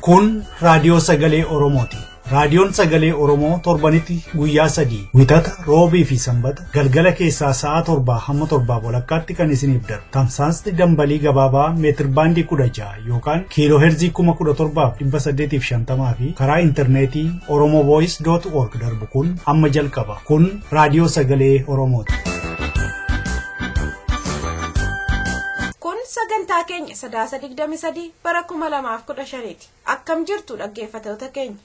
Kun raadiyoo sagalee Oromooti. Raadiyoon sagalee Oromoo torbanitti guyyaa 3 wixata roobii fi sanbata galgala keessaa sa'a 7 hamma 7 walakkaatti kan isiniif darbu. Tamsaasni dambalii gabaabaa meetir baandii 16 yookaan kiiloo heerzii 17,850 fi karaa intarneetii Oromo Voice darbu kun amma jalqaba. Kun raadiyoo sagalee Oromooti. Sagantaa keenya Sadaasa 23 bara 2015 akkam jirtu dhaggeeffattoota keenya.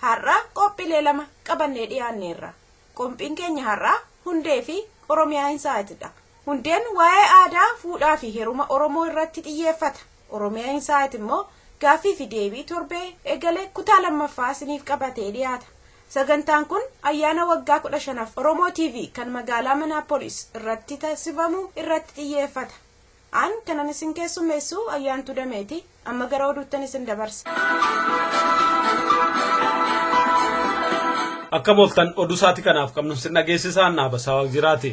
Har'a qophiilee lama qabannee dhiyaanneerra. Qophiin keenya har'a Hundee fi Oromiyaa Insightidha. Hundeen waa'ee aadaa, fuudhaa fi heeruma Oromoo irratti xiyyeeffata. Oromiyaa Insight immoo gaaffii fi deebii torbee eegalee kutaa lammaffaa isiniif qabatee dhiyaata. Sagantaan kun ayyaana waggaa 15 Oromoo TV kan magaalaa Minneapolis irratti taasifamu irratti xiyyeeffata. An kanan isin keessummeessu ayyaantu dameeti amma gara oduuttan isin dabarsa. Akka booltan oduu saati kanaaf qabnu sin dhageessisaan naabasaa jiraati.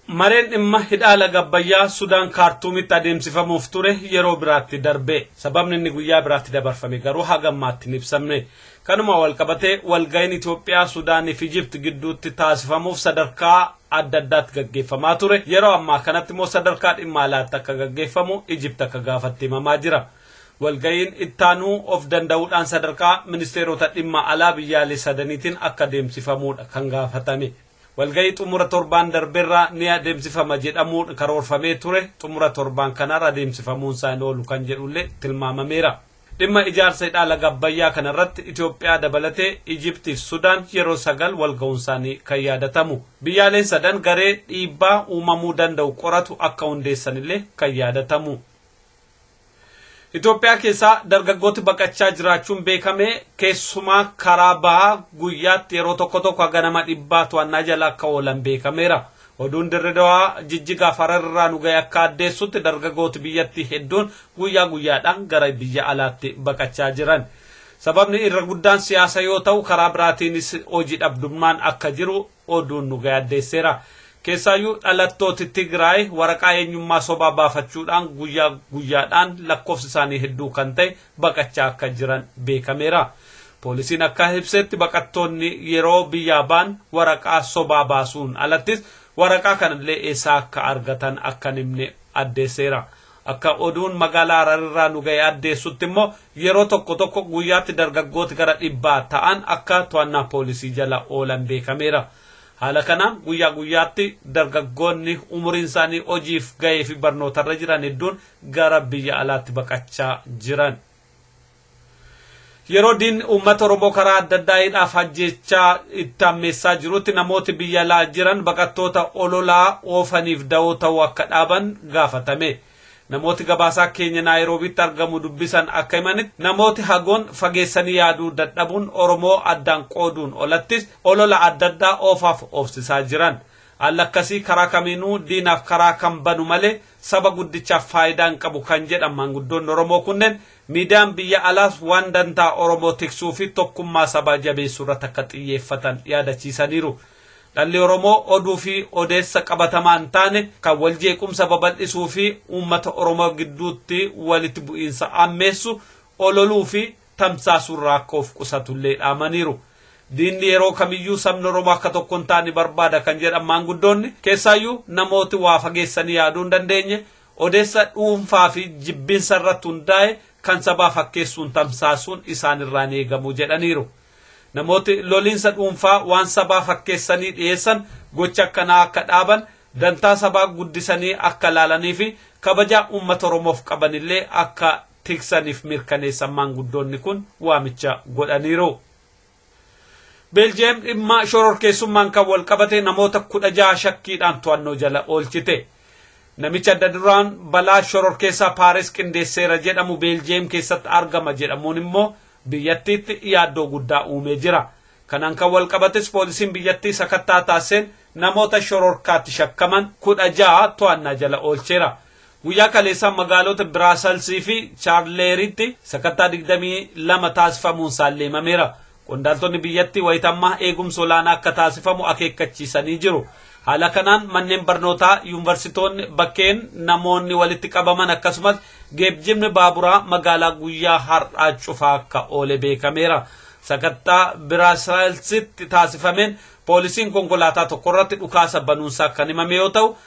Mareen dhimma hidhaa laga Abbayyaa Sudaan Kaartuumitti adeemsifamuuf ture yeroo biraatti darbe. Sababni inni guyyaa biraatti dabarfame garuu hagammaatti hin ibsamne. Kanuma walqabatee walga'iin Itoophiyaa Sudaanii fi Ijipti gidduutti taasifamuuf sadarkaa adda addaatti gaggeeffamaa ture. Yeroo ammaa kanatti immoo sadarkaa dhimma alaatti akka gaggeeffamu Ijipti akka gaafatti himamaa jira. Walga'iin ittaanuu of danda'uudhaan sadarkaa ministeerota dhimma alaa biyyaalee sadaniitiin akka adeemsifamuudha kan gaafatame. Walga'ii xumura torbaan darbeerraa ni adeemsifama jedhamuun karoorfamee ture. Xumura torbaan kanarra adeemsifamuun isaa hin oolu kan jedhullee tilmaamameera. Dhimma ijaarsa hidhaa laga Abbayyaa kanarratti Itoophiyaa dabalatee Ijiptii fi Sudaan yeroo 9 walga'uun isaanii kan yaadatamu. Biyyaaleen sadan garee dhiibbaa uumamuu danda'u qoratu akka hundeessanillee kan yaadatamu. Itoophiyaa keessaa dargaggooti baqachaa jiraachuun beekame keessumaa karaa bahaa guyyaatti yeroo tokko ganama 100 to'annaa jala akka oolan beekameera. Oduun Dirredawaa Jijjigaa Fararraa nu ga'e akka addeessutti dargaggooti biyyattii hedduun guyyaadhaan gara biyya alaatti baqachaa jiran. Sababni irra guddaan siyaasa yoo ta'u karaa biraatiinis hojii dhabdummaan akka jiru oduun nu ga'e addeesseera. Keessaayyuu dhalattooti Tigraay waraqaa eenyummaa sobaa baafachuudhaan guyyaadhaan lakkoofsi isaanii hedduu kan ta'e baqachaa akka jiran beekameera. Poolisiin akka ibsetti baqattoonni yeroo biyyaa baan waraqaa sobaa baasuun alattis waraqaa kanallee eessaa akka argatan akka himne addeesseera. Akka oduun magaalaa Hararraa nu ga'e addeessutti immoo yeroo tokko guyyaatti dargaggooti gara 100 ta'an akka to'annaa poolisii jala oolan beekameera. Haala kanaan guyyaatti dargaggoonni umuriin isaanii hojiif ga'ee fi barnootarra jiran hedduun gara biyya alaatti baqachaa jiran. Yeroo diin uummata Oromoo karaa adda addaa hidhaaf ajjechaa itti hammeessaa jirutti namooti biyya alaa jiran baqattoota ololaa oofaniif da'oo ta'uu akka dhaaban gaafatame. Namooti gabaasaa keenya Naayiroobiitti argamu dubbisan akka himanitti namooti hagoon fageessanii yaaduu dadhabuun Oromoo addaan qooduun olattis olola adda addaa oofaaf oofsisaa jiran. Haalli akkasii karaa kamiinuu diinaaf karaa kan banu malee saba guddichaaf faayidaa hin qabu kan jedhan maanguddoonni Oromoo kunneen miidiyaan biyya alaas waan dantaa Oromoo tiksuu fi tokkummaa sabaa jabeessuu irratti akka xiyyeeffatan yaadachiisaniiru. Dhalli Oromoo oduu fi odeessa qabatamaa hin taane kan wal jeequmsa babal'isuu fi uummata Oromoo gidduutti walitti bu'iinsa ammeessu ololuu fi tamsaasuurraa akka of qusatullee dhaamaniiru. Diinni yeroo kamiyyuu sabni Oromoo akka tokko hin taane barbaada kan jedhan maanguddoonni keessaayyuu namooti waa fageessanii yaaduu hin dandeenye odeessa dhuunfaa fi jibbinsa irratti hundaa'e kan sabaa fakkeessuun tamsaasuun isaanirraa ni eegamu jedhaniiru. Namooti loliinsa dhuunfaa waan sabaa fakkeessanii dhiyeessan gocha akkanaa akka dhaaban dantaa sabaa guddisanii akka laalanii fi kabajaa uummata Oromoof qabanillee akka tiksaniif mirkaneessan maanguddoonni kun waamicha godhaniiru. Beeljeem dhimma shororkeessummaan kan wal qabate namoota 16 shakkiidhaan to'annoo jala oolchite. Namicha adda duraan balaa shororkeessaa Paaris qindeesseera jedhamu Beeljeem keessatti argama jedhamuun immoo biyyattiitti yaaddoo guddaa uumee jira. Kanaan kan wal qabates poolisiin biyyattii sakattaa taasiseen namoota shororkaatti shakkaman 16 to'annaa jala oolcheera. Guyyaa kaleessaa magaalota Biraaselsii fi Chaarleeritti sakattaa 22 taasifamuun saalleemameera. Qondaaltonni biyyattii wayitammaa eegumsa olaanaa akka taasifamu akeekkachiisanii jiru. haala kanaan manneen barnootaa yuunivarsitoonni bakkeen namoonni walitti qabaman akkasumas geejjibni baaburaa magaalaa guyyaa har'aa cufaa akka oole beekameera. Sakattaa Biraasilsitti taasifameen poolisiin konkolaataa tokko irratti dhukaasa banuunsaa kan himame yoo ta'u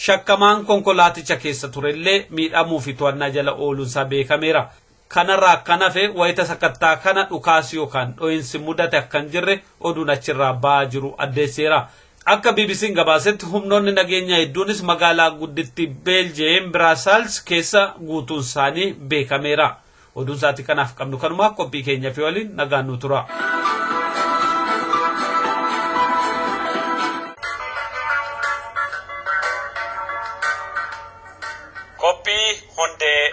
shakkamaan konkolaaticha keessa turellee miidhamuu fi to'annaa jala ooluunsaa beekameera. Kanarraa kan hafe wayita sakattaa kana dhukaasi yookaan dho'insi mudate akkan jirre oduun achirraa ba'aa jiru addeesseera. Akka BBC'n gabaasetti humnoonni nageenya hedduunis magaalaa guddittii Beeljeem Biraasils keessa guutuun isaanii beekameera. Oduun saatii kanaaf qabnu kanumaa qophii keenya fi waliin nagaan nu tura. Qophii Hundee.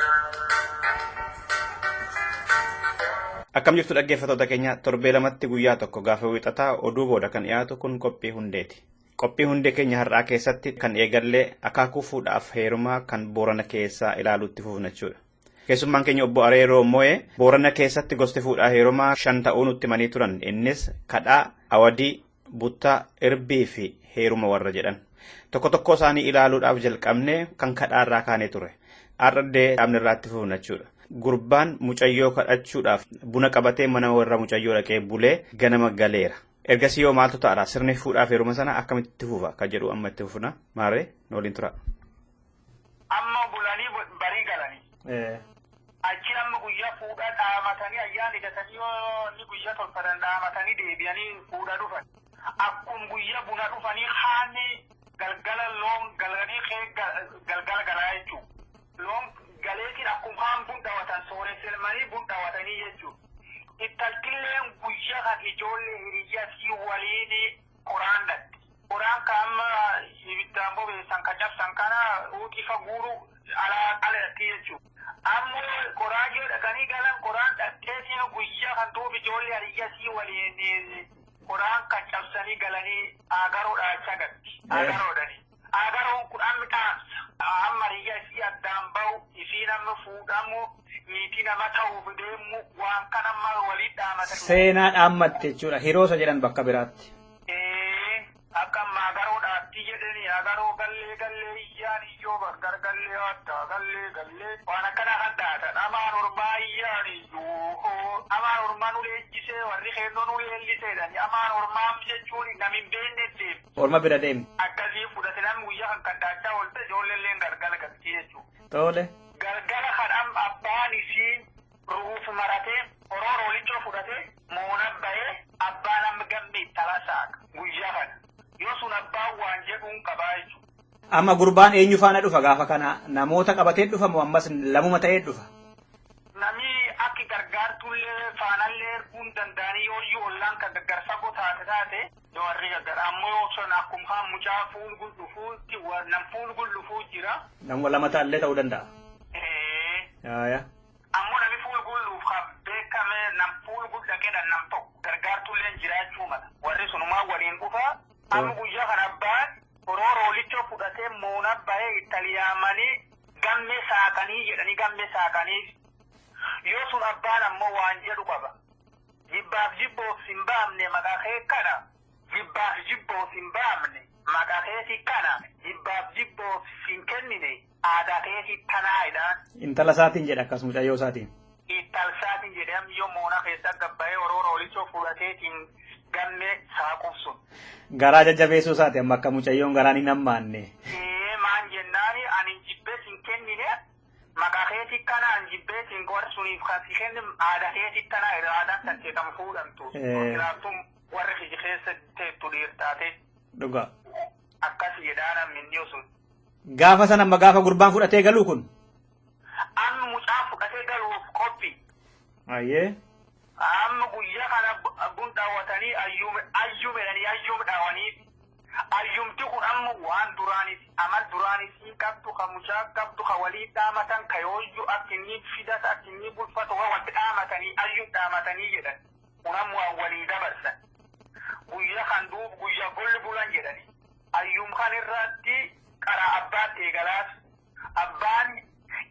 Akkam jirtu dhaggeeffattoota keenya torbee lamatti guyyaa tokko gaafa wixataa oduu booda kan dhiyaatu kun qophii hundeeti. Qophii hundee keenya har'aa keessatti kan eegallee akaakuu fuudhaaf heerumaa kan Boorana keessaa ilaaluutti fufna jechuudha. Keessummaan keenya obbo Oromoo Boorana keessatti gosti fuudhaa heerumaa 5 ta'uu nutti himanii turan. Innis kadhaa, awadii, buttaa, irbii fi heeruma warra jedhan. Tokko tokko isaanii ilaaluudhaaf jalqabnee kan kadhaarraa kaanee ture. Har'addee dhaabni irraatti fufna jechuudha. Gurbaan mucayyoo kadhachuudhaaf buna qabatee mana warra mucayyoo dhaqee bulee ganama galeera. Ergasii yoo maaltu ta'ara sirni fuudhaaf heeruma sana akkamitti fufa akka jedhu amma itti fufna. Maarree nooliin tura. Amma bulanii barii galanii. Achi amma guyyaa fuudhaa dhaamatanii ayyaan hidhatanii yoo guyyaa tolfatan dhaamatanii deebi'anii fuudha dhufan. Akkuma guyyaa buna dhufanii haani galgala loon galanii galgala galaa jechuudha. Loon galeetiin akkuma haan bun dhawatan sooresselmanii bun dhawatanii jechuudha. Ittaltilleen guyyaa kan ijoollee hiriyyaa fi waliin qoraan dhatti. Qoraan kan amma ibiddaan bobeessan kan cabsan kana ifa guuru alatti jechuudha. Ammoo qoraan yoo dhaqanii galan qoraan dhaqxeetiin guyyaa kan tuuf ijoollee hiriyyaa fi waliin qoraan kan cabsanii galanii agaroo dhaachaa gatti. Agaroodhani. Agaroon kun amma dhaamsa. Amma hiriyyaa fi addaan bahu isii nama fuudhamu niitii nama ta'uuf deemu waan kan amma waliin dhaamatan. Seenaa dhaammatte jechuudha. Hiroosa jedhan bakka biraatti. Akka amma agaroo dhaatti jedhanii agaroo gallee iyyaan iyyoo gargallee adda gallee waan akkana kan dhaatan amaan ormaa iyyaan iyyoo amaan ormaa nu leenjisee warri keennoo nu leelliseedhani amaan ormaa jechuun namin beenne deemu. Orma bira deemu. Akkasii fudhate namni guyyaa kan kadhaachaa oolte ijoolleen gargala galtii jechuudha. Tole. Galgala kan abbaan isiin ruuf maratee orooroo lichoo fudhatee moona bahee abbaan amma gammee tala saaka guyyaa kana. Yoo sun abbaan waan jedhuun qabaa jechuudha. Amma gurbaan eenyu faana dhufa gaafa kana namoota qabatee dhufa moo ammas lamuma ta'ee dhufa? Namni akka gargaartullee faanallee erguun danda'anii yoo ollaan kan gargaarsa taate yoo warri gargaara ammoo yoo son akkuma haan mucaa fuulgul dhufuutti nam fuulgul dhufuu jira. Nama lama ta'allee ta'uu danda'a. Ammoo namni fuulgul dhuuf kan beekame nam fuulgul dhaqeedhaan nam tokko gargaartullee jiraachuu mala warri sunumaa waliin dhufaa. Amma guyyaa kan abbaan orooroo lichoo fudhatee moona bahee ittaliyaamanii gammee saaqanii jedhanii gammee saaqanii yoo sun abbaan ammoo waan jedhu qaba. Jibbaaf jibboof hin baamne maqaa kee kana jibbaaf jibboof hin baamne maqaa keetii kana jibbaaf jibboof hin kennine aadaa keetii tanaa'edhaan. Intala isaatiin jedha akkas mucayyoo isaatiin. Intala isaatiin jedhee yoo moona keessa gabbahee orooroo lichoo fudhateetiin gammee saaquuf sun. Garaa jajjabeessuu isaati amma akka mucayyoon garaan hin hammaanne. Maan jennaani ani jibbees hin kennine maqaa keetii kana an jibbees hin warri suniif kan si kenne aadaa keetii tana aadaan kan seetamu fuudhamtu. Kanaafuu warri kiji keessa teettu dhiirtaate. Dhugaa. Akkas jedhaa namni sun. Gaafa sana amma gaafa gurbaan fudhatee galuu kun? Amma mucaan fudhatee galuuf qophii. Ayyee. Amma guyyaa kana bun daawwatanii ayyuumedhanii ayyuum dhaawanii ayyuumti kun amma waan duraanis amal duraanis hin qabdu ka mucaa qabdu ka walii dhaamatan ka yooyyuu akka inni fidata akka inni bulfatu wanti dhaamatanii ayyuum dhaamatanii jedhan kun amma waan walii dabarsan guyyaa kan duub guyyaa golli bulan jedhani ayyuum kan irratti karaa abbaatti eegalaas abbaan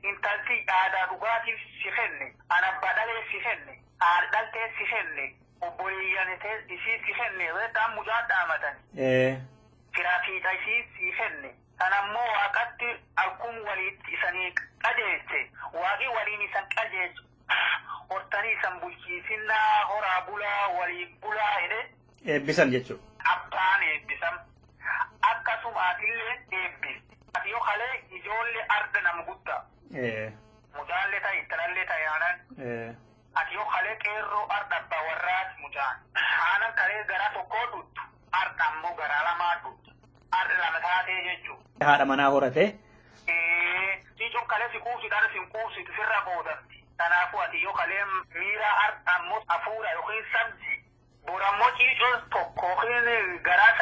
intalti aadaa dhugaatiif si kenne an abbaa dhalee si kenne. Aadhaltee si kenne obboleeyyanitee isii si kenne beekaan mucaa dhaamatan. firaafiidha isii kenne. Kanammoo waaqatti alkuun walitti isanii qajeelche. Waaqi waliin isan qajeelche. Hortanii isan bulchiisinnaa horaa bulaa waliin bulaa jedhe. Eebbisan jechuudha. Abbaan eebbisan. Akkasumaatillee eebbis. Ati yoo kalee ijoollee arda nama guddaa. Mudaallee ta'i ittalallee ta'i aanan. Ati yoo kalee qeerroo arda abbaa warraati mudaan. Aanan kalee garaa tokkoo dhuttu. Arda ammoo garaa lamaa dhuttu. Arda lama taatee jechuudha. Haadha manaa horatee. Sicuun kalee si kuusidhaan sin kuusitu sirra qoodamti. Kanaafuu ati yoo kalee miira arda ammoo hafuura yookiin sabji. Borammoo ciicuun tokko yookiin garaa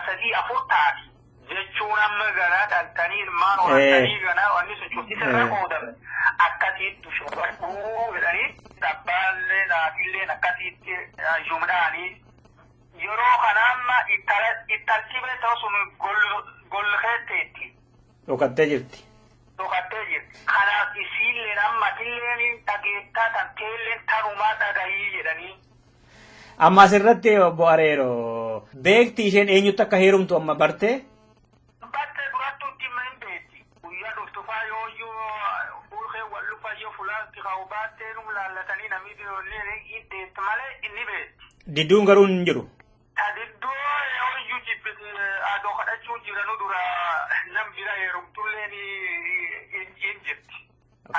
sadii afur taati. Jechuun amma garaa dhaltanii ilmaan horatanii ganaa wanni sun cufti sirra qoodame. Akkasiitti shubadhuu jedhanii dhabbaallee naatillee akkasiitti jumdhaanii. Yeroo kana amma ittalchibee ta'u sun golkeetteetti. Dhokattee jirti. Dhokattee jirti. Kanaaf isiillee ammatilleen dhageettaa tanteelleen tanumaa dhagahii jedhanii. Amma asirratti obbo Areero beekti isheen eenyutti akka heerumtu amma bartee? Bartee durattuutti hin beekti. Guyyaa dhuftufaa yooyyuu fuulkee wal lufa yoo fulaatti ka'u baattee num laallatanii namni hiddeetti malee inni beekti. Didduun garuu hin jiru. Didduu yooyyuu jibbiti adoo kadhachuu jiranu dura nam bira heerumtullee hin jirti.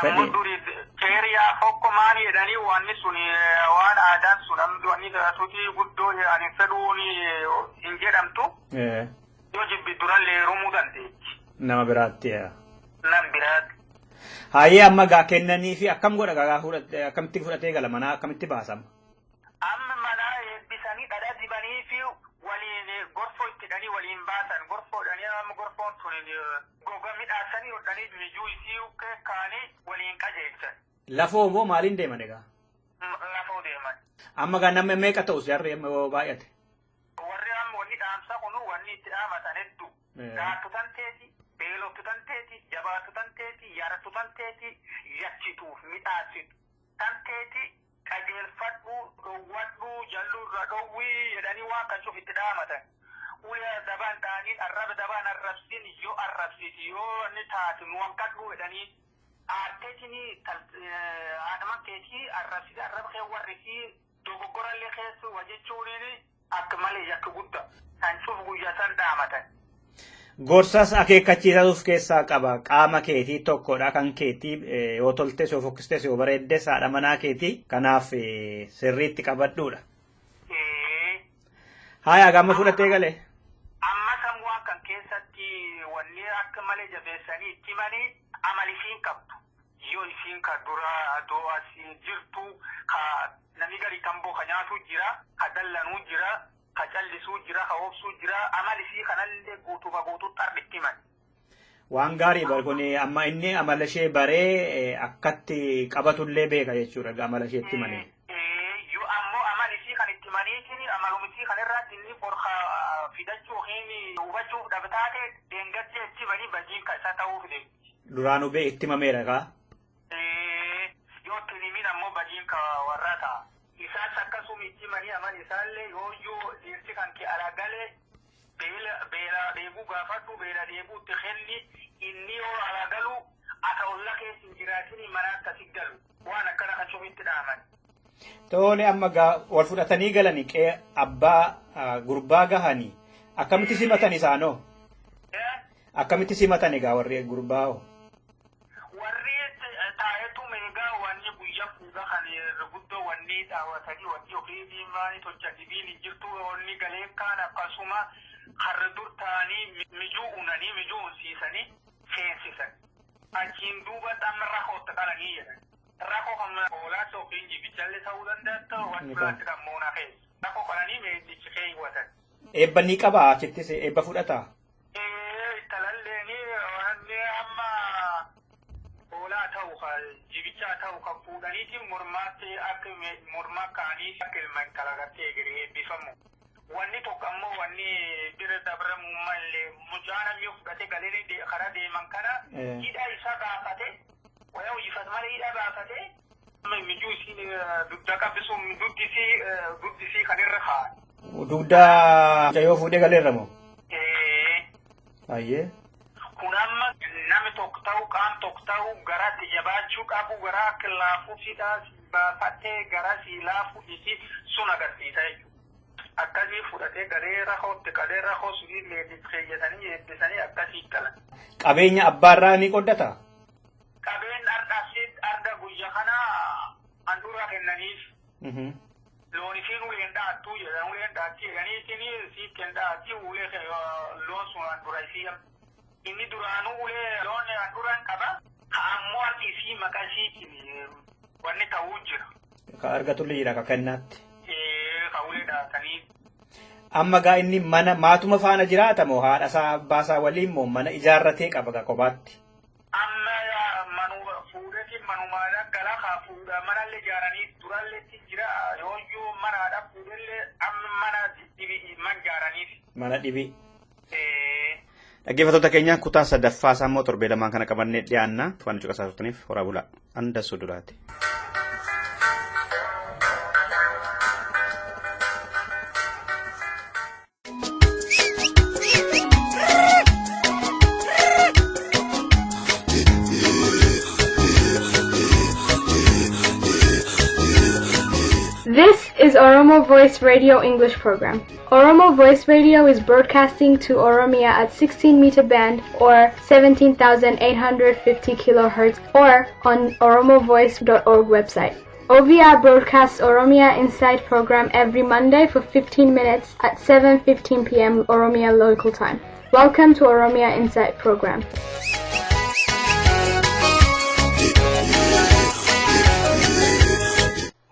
Ammoo duri keeriyaa fokko maal jedhanii wanni sun waan aadaan sun wanni taatuuti guddoo ani fedhuun hin jedhamtu. Yoo jibbi durallee heerumuu dandeechi. Nama biraatti. Nam biraatti. Hayyee amma gaa kennanii fi akkam godha gaa akkamitti fudhatee gala manaa akkamitti baasama? Amma manaa eebbisanii dhadhaa dibanii fi waliin gorfoo itti hidhanii waliin baasan gorfoodhanii amma gorfoon sun goga midhaasanii hodhanii mijuu isii kaanii waliin qajeelchan. Lafoo moo maaliin deeman egaa? Lafoo deeman. Amma gaa nama meeqa ta'us jarri baay'ate? Warri amma wanni dhaamsa kunu wanni itti dhaamatan hedduu. Gaattu tanteeti, beelottu tanteeti, jabaattu tanteeti, yaarattu tanteeti, yachituuf midhaasitu tanteeti. Qajeelfadhu, dhowwadhu, jalluurra dhowwii jedhanii waan kan cuuf itti dhaamatan. Ulee dabaan dhaanii arraba dabaan arrabsin yoo arrabsiti yoo inni taatu nu wankadhu jedhanii aarteetiin haadhaman keetii arrabsiti arraba kee warrisii dogoggorallee keessu wajechuun akka malee yakka guddaa kan cuuf guyyaa san dhaamatan. Gorsas akeekkachiisatuuf keessaa qaba qaama keetii tokkodha kan keetii yoo toltes yoo fokkistes yoo bareeddes haadha manaa keetii kanaaf sirriitti qabadhuudha. Haaya gamma fudhatee galee. Amma sammuu kan keessatti wanni akka malee jabeessanii itti himanii amali isiin qabdu. Yoo isiin ka dura adoo asiin jirtu ka namni gari tamboo ka nyaatu jira ka dallanuu jira. Ka callisuu jira, ka obsuu jira, amala isii kanallee guutuutti argitti himan. Waan gaarii bargoonee amma inni amala ishee baree akkatti qabatullee beeka jechuudha amala isheetti malee. Yoo ammoo amala isii kan itti maniitiin amaluma isii kan irratti inni borka fidachuu yookiin hubachuuf dhabtaate deengattee itti manii bajiin kan isaa ta'uuf deemti. Duraanuu bee itti mameera kaa? Yoo itti himin ammoo bajiin ka warra ta'a. Isaan akkasuma itti manii aman isaallee yooyyuu dhiirti kan kee alagalee beela deebuu gaafadhu beela deebuu itti kenni inni yoo alagalu akka olla keessa hin jiraatin mana akkasii galu waan akkana kan cufitti dhaaman. Tole amma wal fudhatanii galanii qee abbaa gurbaa gahanii akkamitti simatan isaanoo? Akkamitti simatan egaa warri gurbaa hoo? Wanni daawwatanii wanni ofiitiin maanii tolchanii jirtu wanni galee kaan akkasuma har'a dur ta'anii mijuu uunanii mijuu uunsiisanii seensisan. Achiin duuba amma rakkootti qalanii jedhan. Rakkoo kan hoolaatti ofiin jibichallee ta'uu danda'a wanti biraatti kan moonaa keessa. Rakkoo kananii meeshichi keewwatan. Eebba ni qabaa achittis eebba fudhataa? Talalleeni wanni amma hoolaa ta'u kan jibichaa ta'u kan fuudhaniitiin mormaatti akka mormaa kaanii akka ilmaan kalaqattee egeree eebbifamu. Wanni tokko ammoo wanni bira dabramu mallee mucaan ammoo fudhatee galee karaa deeman kana hidha isaa baafate wayyaa hojifatu malee hidha baafate mijuu isiin dugda qabbisuun duddisii kan irra kaa'an. Dugda yoo fuudhee galeerra moo? Ayyee. Kun amma namni tokko ta'u qaan tokko ta'u garatti jabaachuu qabu garaa akka laafuu fiidhaa baafatee gara siilaafu isi sun agarsiisa jechuudha. Akkasii fudhatee gareera hootti gareera hoosuu leedis keeyyatanii eebbisanii akkasii galan. Qabeenya abbaarraa ni qoddata? Qabeenya arda guyya kana handhuura kennaniif. Looni fi uleen dhaattuu jedhan uleen dhaatti jedhanii siif kennaatti ulee loon sun handhuura isii. Inni duraanuu ulee loon handhuuraan qaba. Ammoo artiisii maqasiitiin wanni ta'uu jira. Ka argatullee jira ka kennaatti. Ulee dhaatanii. Amma gaa inni mana maatuma faana jiraata moo haadha isaa abbaa isaa waliin moo mana ijaarratee qaba ka kophaatti? Amma fuudhetiin manumaadhaan gala haa fuudha manallee ijaaranii duralleetti jira yooyyuu manaadhaan fuudhellee amma mana dhibii man ijaaraniif. Mana dhibii. Dhaggeeffattoota keenya kutaa sadaffaa isaa immoo torbee lamaan kana qabannee dhiyaanna waan cuqasaa turtaniif horaa bulaa andasuu duraati. This is Oromo Voice Radio English program. Oromo Voice Radio is broadcasting to Oromia at 16-meter band or 17,850 kilohertz or on oromovoice.org website. OVR broadcasts Oromia Insight program every Monday for 15 minutes at 7:15 p.m. Oromia local time. Welcome to Oromia Insight program.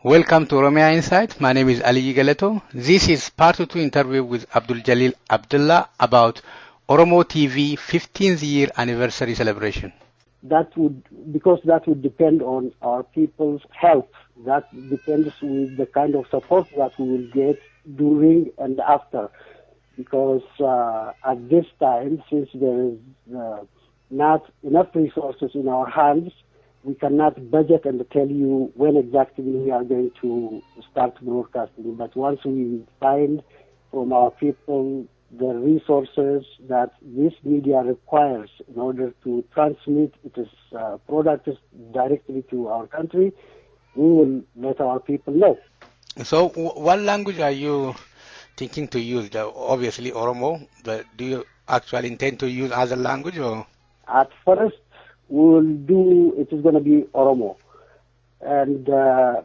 Welcome to Oromia Insight. My name is Ali Galeto. This is part 2 interview with Abdul Jalil Abdullah about Oromo TV 15th year anniversary celebration. Because that would depend on our people's health. That depends with the kind of support that we will get during and after. Because at this time, since there is not enough resources in our hands, we cannot budget and tell you when exactly we are going to start broadcasting. But once we find from our people the resources that this media requires in order to transmit its products directly to our country, we will let our people know. So what language are you thinking to use? Obviously Oromo, but do you actually intend to use other language or? At first, it is going to be Oromo. And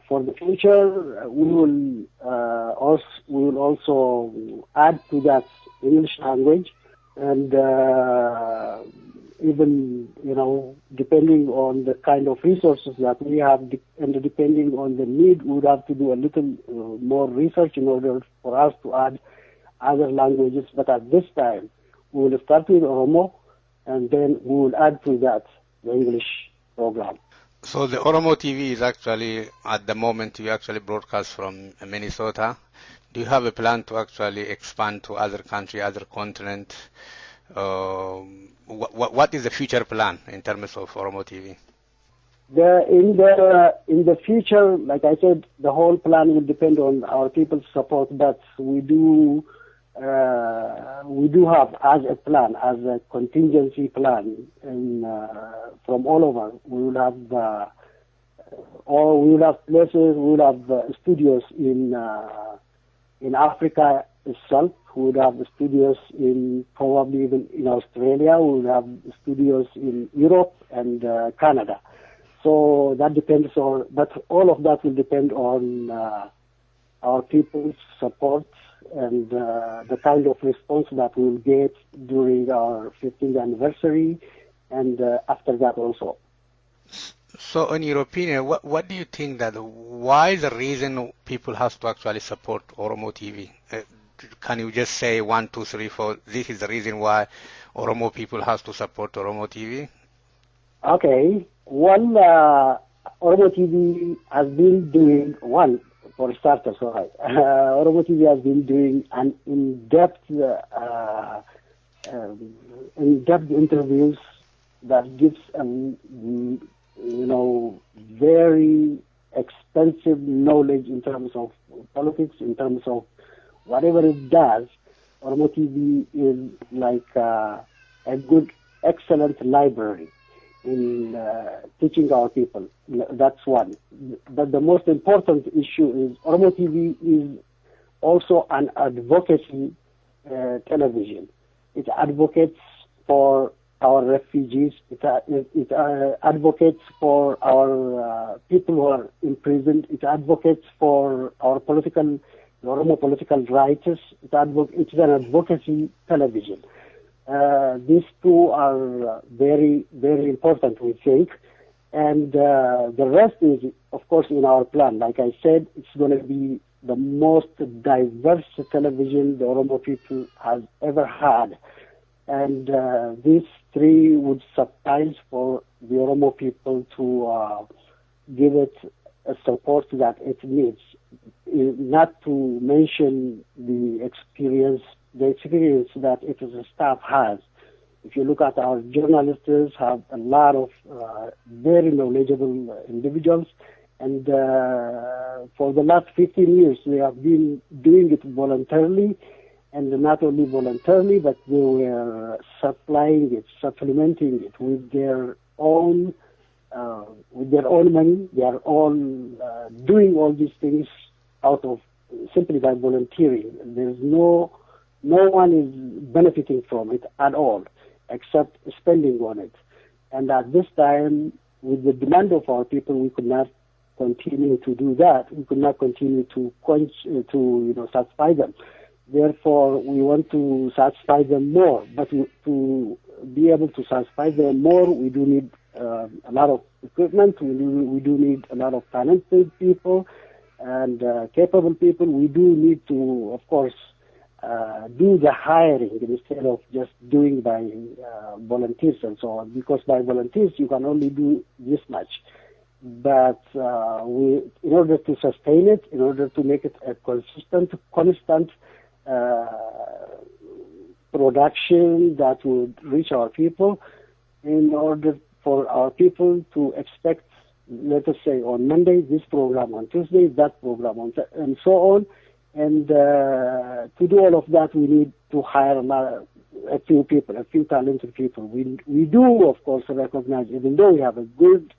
for the future, we will also add to that English language, and even, depending on the kind of resources that we have and depending on the need, we would have to do a little more research in order for us to add other languages. But at this time, we will start with Oromo, and then we will add to that the English program. So the Oromo TV is actually, at the moment, you actually broadcast from Minnesota. Do you have a plan to actually expand to other country, other continent? What is the future plan in terms of Oromo TV? In the future, like I said, the whole plan will depend on our people's support, but we do have as a plan, as a contingency plan, and from all over. We will have places, we will have studios in Africa itself. We will have studios probably even in Australia. We will have studios in Europe and Canada. So that depends on, but all of that will depend on our people's support and the kind of response that we'll get during our 15th anniversary and after that also. So in your opinion, what do you think why is the reason people have to actually support Oromo TV? Can you just say 1, 2, 3, 4, this is the reason why Oromo people have to support Oromo TV? Okay. One, Oromo TV has been doing for starters, all right. Oromo TV has been doing an in-depth interviews that gives very extensive knowledge in terms of politics, in terms of whatever it does. Oromo TV is like a good, excellent library in teaching our people. That's one. But the most important issue is Oromo TV is also an advocacy television. It advocates for our refugees. It advocates for our people who are imprisoned. It advocates for our Oromo political rights. It's an advocacy television. These two are very, very important, we think. And the rest is, of course, in our plan. Like I said, it's going to be the most diverse television the Oromo people has ever had. And these three would suffice for the Oromo people to give it a support that it needs. Not to mention the experience that its staff has. If you look at our journalists, have a lot of very knowledgeable individuals, and for the last 15 years they have been doing it voluntarily, and not only voluntarily, but they were supplying it, supplementing it with their own money. They are all doing all these things out of simply by volunteering. There's no one is benefiting from it at all, except spending on it. And at this time, with the demand of our people, we could not continue to do that. We could not continue to satisfy them. Therefore, we want to satisfy them more. But to be able to satisfy them more, we do need a lot of equipment. We do need a lot of talented people and capable people. We do need to, of course, do the hiring instead of just doing by volunteers and so on. Because by volunteers, you can only do this much. But in order to sustain it, in order to make it a constant production that would reach our people, in order for our people to expect, let us say, on Monday, this program, on Tuesday, that program, and so on. And to do all of that, we need to hire a few people, a few talented people. We do, of course, recognize, even though we have a good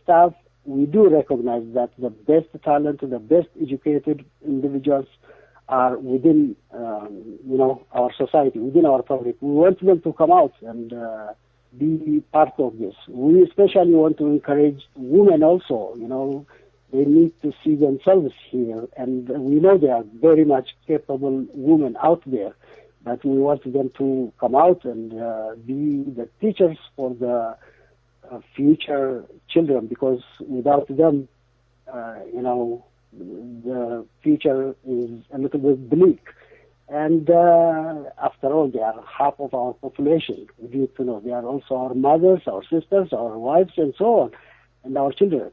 staff, we do recognize that the best talent, the best educated individuals are within, our society, within our public. We want them to come out and be part of this. We especially want to encourage women also, they need to see themselves here, and we know there are very much capable women out there, but we want them to come out and be the teachers for the future children, because without them, the future is a little bit bleak. And after all, they are half of our population. We need to know they are also our mothers, our sisters, our wives, and so on, and our children.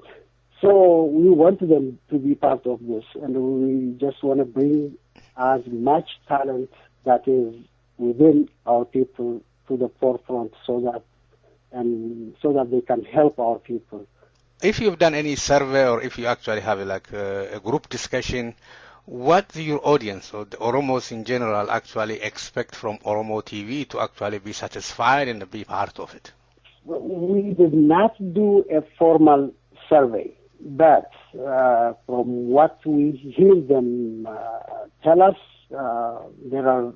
So we want them to be part of this, and we just want to bring as much talent that is within our people to the forefront, so that they can help our people. If you've done any survey, or if you actually have a group discussion, what do your audience or the Oromos in general actually expect from Oromo TV to actually be satisfied and be part of it? We did not do a formal survey, but from what we hear them tell us, there are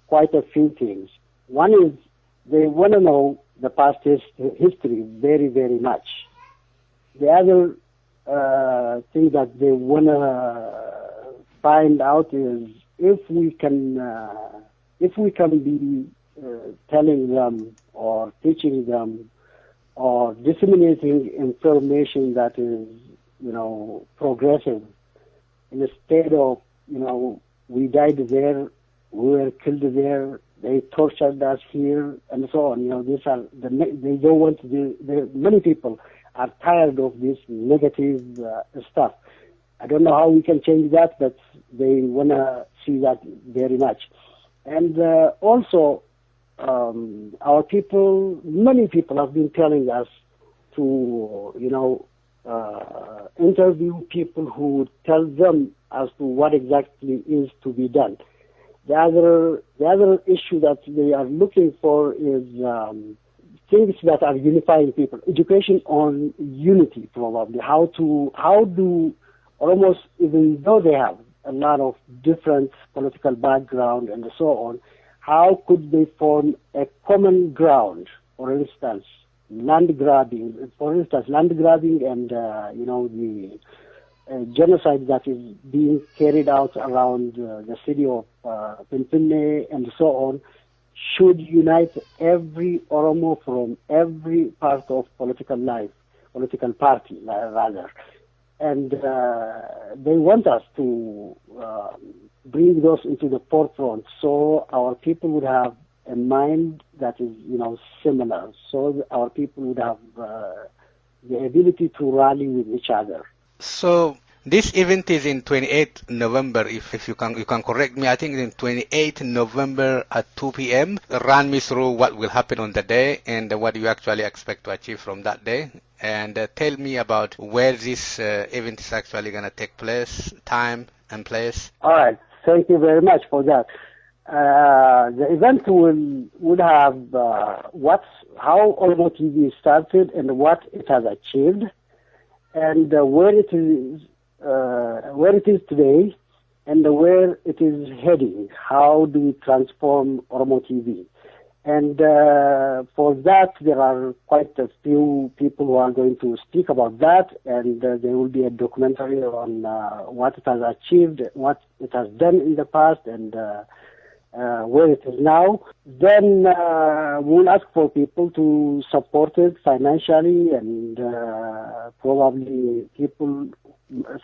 quite a few things. One is they want to know the past history very, very much. The other thing that they want to find out is if we can be telling them or teaching them or disseminating information that is, progressive, instead of, we died there, we were killed there, they tortured us here, and so on. They don't want to do. Many people are tired of this negative stuff. I don't know how we can change that, but they want to see that very much. And also, our people, many people have been telling us to, interview people who tell them as to what exactly is to be done. The other issue that they are looking for is things that are unifying people. Education on unity, probably. How do Oromos, even though they have a lot of different political background and so on, how could they form a common ground? For instance, land grabbing and the genocide that is being carried out around the city of Pimpinne and so on should unite every Oromo from every part of political life, political party rather. And they want us to bring those into the forefront so our people would have a mind that is, similar, so our people would have the ability to rally with each other. So this event is in 28th November, if you can correct me. I think it's in 28th November at 2 p.m. Run me through what will happen on the day and what you actually expect to achieve from that day. And tell me about where this event is actually going to take place, time and place. All right. Thank you very much for that. The event would have how Oromo TV started and what it has achieved, and where it is today, and where it is heading. How do we transform Oromo TV? And for that, there are quite a few people who are going to speak about that, and there will be a documentary on what it has achieved, what it has done in the past, and where it is now. Then we'll ask for people to support it financially, and probably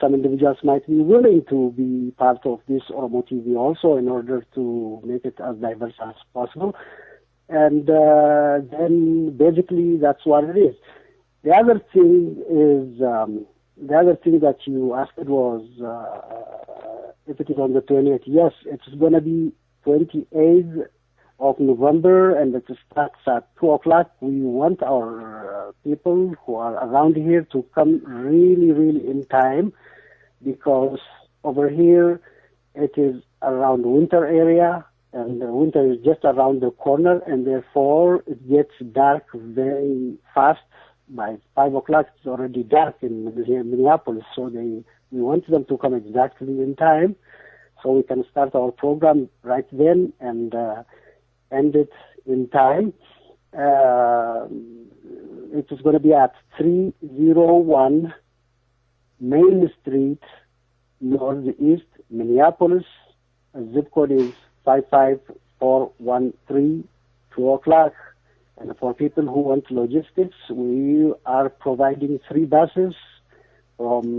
some individuals might be willing to be part of this Oromo TV also in order to make it as diverse as possible. And then basically that's what it is. The other thing that you asked was if it is on the 20th. Yes, it's going to be 28th of November, and it starts at 2 o'clock. We want our people who are around here to come really, really in time, because over here it is around winter area, and the winter is just around the corner, and therefore it gets dark very fast. By 5 o'clock it's already dark in Minneapolis, so we want them to come exactly in time so we can start our program right then and end it in time. It is going to be at 301 Main Street, Northeast, Minneapolis. Zip code is 55413, 2 o'clock. And for people who want logistics, we are providing 3 buses from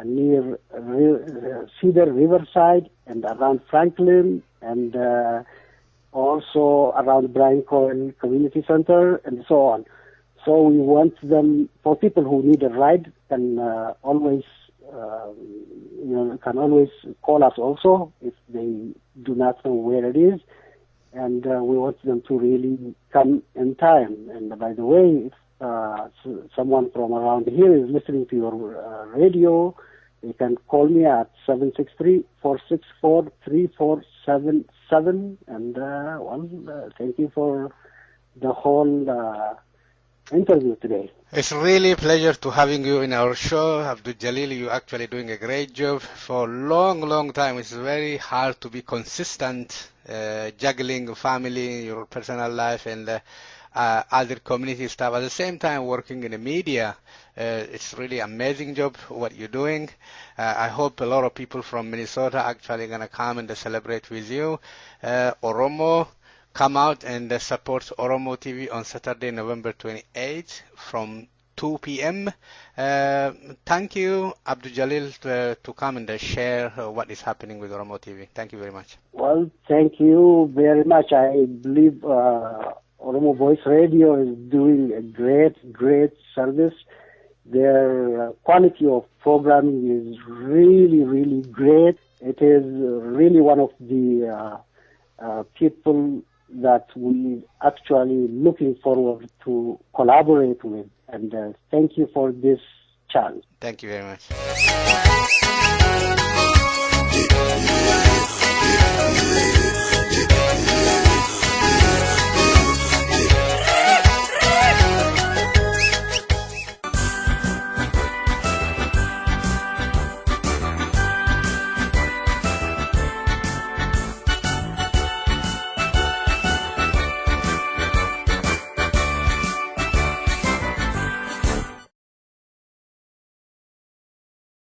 near Cedar Riverside and around Franklin, and also around Bryan Cohen Community Center, and so on. So we want them, for people who need a ride, can always call us also if they do not know where it is. And we want them to really come in time. And by the way, if someone from around here is listening to your radio, you can call me at 763-464-3477. And thank you for the whole interview today. It's really a pleasure to having you in our show. Abdul Jalil, you're actually doing a great job for a long time. It's very hard to be consistent, juggling family, your personal life, and other community stuff. At the same time, working in the media. It's really amazing job what you're doing. I hope a lot of people from Minnesota actually going to come and celebrate with you. Oromo, come out and support Oromo TV on Saturday, November 28th from 2 p.m. Thank you, Abdul Jalil, to come and share what is happening with Oromo TV. Thank you very much. Well, thank you very much. I believe Oromo Voice Radio is doing a great service. Their quality of programming is really great. It is really one of the people that we actually looking forward to collaborate with. And thank you for this chance. Thank you very much.